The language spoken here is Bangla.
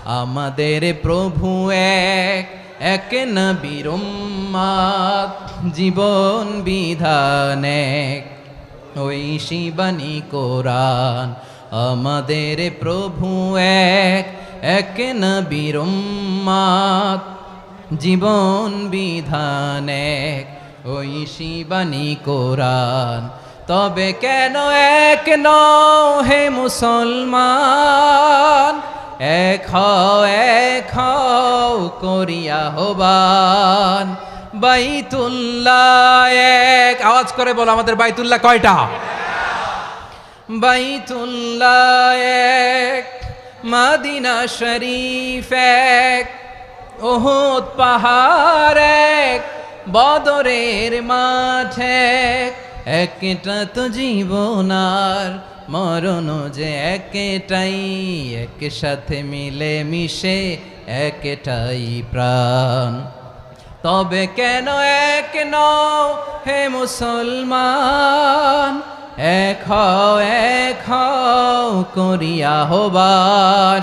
আমাদের প্রভু এক, এক নবীর উম্মত, জীবন বিধান এক, ওই শিবানী কোরআন। আমাদের প্রভু এক, এক নবীর উম্মত, জীবন বিধান এক, ওই শিবানী কোরআন। তবে কেন এক নও হে মুসলমান, এক হও করিয়া হবান। বাইতুল্লাহ এক, আওয়াজ করে বলো আমাদের বাইতুল্লাহ কয়টা? বাইতুল্লাহ এক, মদিনা শরীফ এক, উহুদ পাহাড় এক, বদরের মাঠ এক। একটা তো জীবন আর মরণ যে একটাই, একসাথে মিলে মিশে একটাই প্রাণ। তবে কেন এক নও হে মুসলমান, এক হও করিয়া হবান।